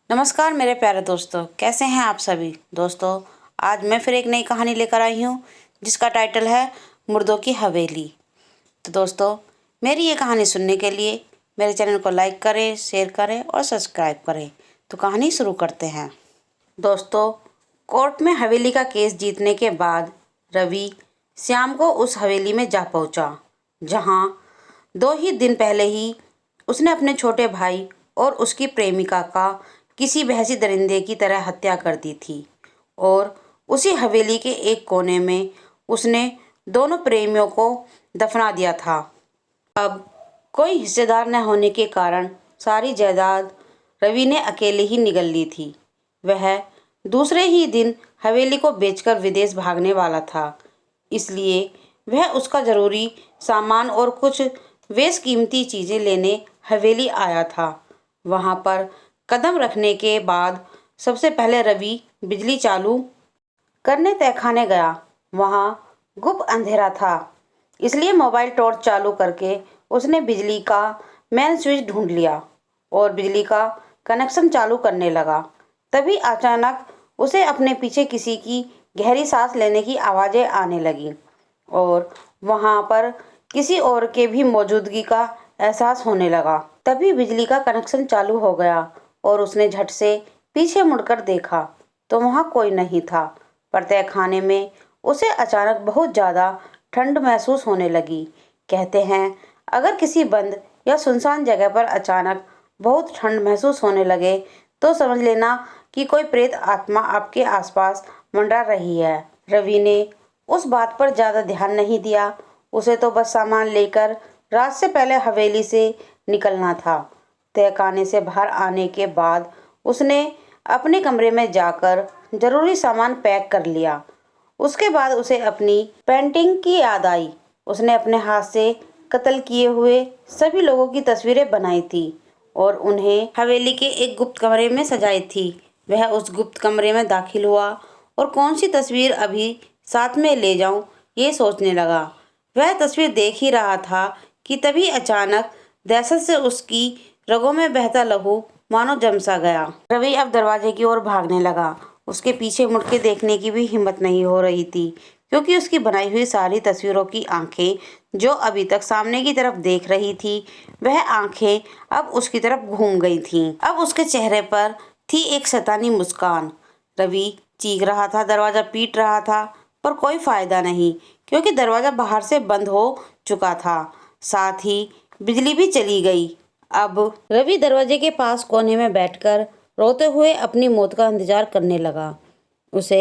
नमस्कार मेरे प्यारे दोस्तों, कैसे हैं आप सभी दोस्तों। आज मैं फिर एक नई कहानी लेकर आई हूँ जिसका टाइटल है मुर्दों की हवेली। तो दोस्तों, मेरी ये कहानी सुनने के लिए मेरे चैनल को लाइक करें, शेयर करें और सब्सक्राइब करें। तो कहानी शुरू करते हैं। दोस्तों, कोर्ट में हवेली का केस जीतने के बाद रवि श्याम को उस हवेली में जा पहुँचा जहाँ 2 ही दिन पहले ही उसने अपने छोटे भाई और उसकी प्रेमिका का किसी भैंसी दरिंदे की तरह हत्या कर दी थी और उसी हवेली के एक कोने में उसने दोनों प्रेमियों को दफना दिया था। अब कोई हिस्सेदार न होने के कारण सारी जायदाद रवि ने अकेले ही निगल ली थी। वह दूसरे ही दिन हवेली को बेचकर विदेश भागने वाला था, इसलिए वह उसका ज़रूरी सामान और कुछ बेशकीमती चीज़ें लेने हवेली आया था। वहाँ पर कदम रखने के बाद सबसे पहले रवि बिजली चालू करने तहखाने गया। वहाँ गुप्त अंधेरा था, इसलिए मोबाइल टॉर्च चालू करके उसने बिजली का मेन स्विच ढूंढ लिया और बिजली का कनेक्शन चालू करने लगा। तभी अचानक उसे अपने पीछे किसी की गहरी सांस लेने की आवाज़ें आने लगीं और वहाँ पर किसी और के भी मौजूदगी का एहसास होने लगा। तभी बिजली का कनेक्शन चालू हो गया और उसने झट से पीछे मुड़कर देखा तो वहाँ कोई नहीं था। पर तहखाने में उसे अचानक बहुत ज़्यादा ठंड महसूस होने लगी। कहते हैं, अगर किसी बंद या सुनसान जगह पर अचानक बहुत ठंड महसूस होने लगे तो समझ लेना कि कोई प्रेत आत्मा आपके आसपास मंडरा रही है। रवि ने उस बात पर ज़्यादा ध्यान नहीं दिया। उसे तो बस सामान लेकर रात से पहले हवेली से निकलना था। तहखाने से बाहर आने के बाद उसने अपने कमरे में जाकर ज़रूरी सामान पैक कर लिया। उसके बाद उसे अपनी पेंटिंग की याद आई। उसने अपने हाथ से कत्ल किए हुए सभी लोगों की तस्वीरें बनाई थी और उन्हें हवेली के एक गुप्त कमरे में सजाई थी। वह उस गुप्त कमरे में दाखिल हुआ और कौन सी तस्वीर अभी साथ में ले जाऊं ये सोचने लगा। वह तस्वीर देख ही रहा था कि तभी अचानक दहशत से उसकी रगों में बहता लहू मानो जम सा गया। रवि अब दरवाजे की ओर भागने लगा। उसके पीछे मुड़ के देखने की भी हिम्मत नहीं हो रही थी, क्योंकि उसकी बनाई हुई सारी तस्वीरों की आंखें जो अभी तक सामने की तरफ देख रही थी, वह आंखें अब उसकी तरफ घूम गई थीं। अब उसके चेहरे पर थी एक शैतानी मुस्कान। रवि चीख रहा था, दरवाज़ा पीट रहा था, पर कोई फायदा नहीं, क्योंकि दरवाज़ा बाहर से बंद हो चुका था। साथ ही बिजली भी चली गई। अब रवि दरवाजे के पास कोने में बैठकर रोते हुए अपनी मौत का इंतजार करने लगा। उसे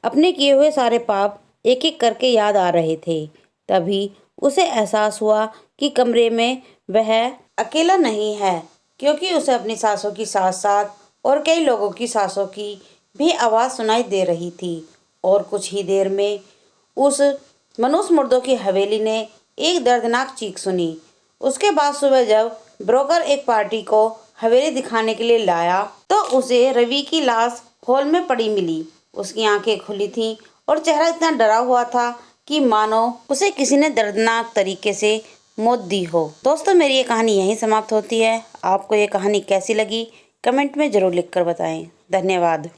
अपने किए हुए सारे पाप एक एक करके याद आ रहे थे। तभी उसे एहसास हुआ कि कमरे में वह अकेला नहीं है, क्योंकि उसे अपनी सांसों की साथ साथ और कई लोगों की सांसों की भी आवाज़ सुनाई दे रही थी। और कुछ ही देर में उस मनुष्य मुर्दों की हवेली ने एक दर्दनाक चीख सुनी। उसके बाद सुबह जब ब्रोकर एक पार्टी को हवेली दिखाने के लिए लाया तो उसे रवि की लाश हॉल में पड़ी मिली। उसकी आंखें खुली थीं और चेहरा इतना डरा हुआ था कि मानो उसे किसी ने दर्दनाक तरीके से मौत दी हो। दोस्तों, मेरी ये कहानी यहीं समाप्त होती है। आपको ये कहानी कैसी लगी कमेंट में ज़रूर लिखकर बताएं। धन्यवाद।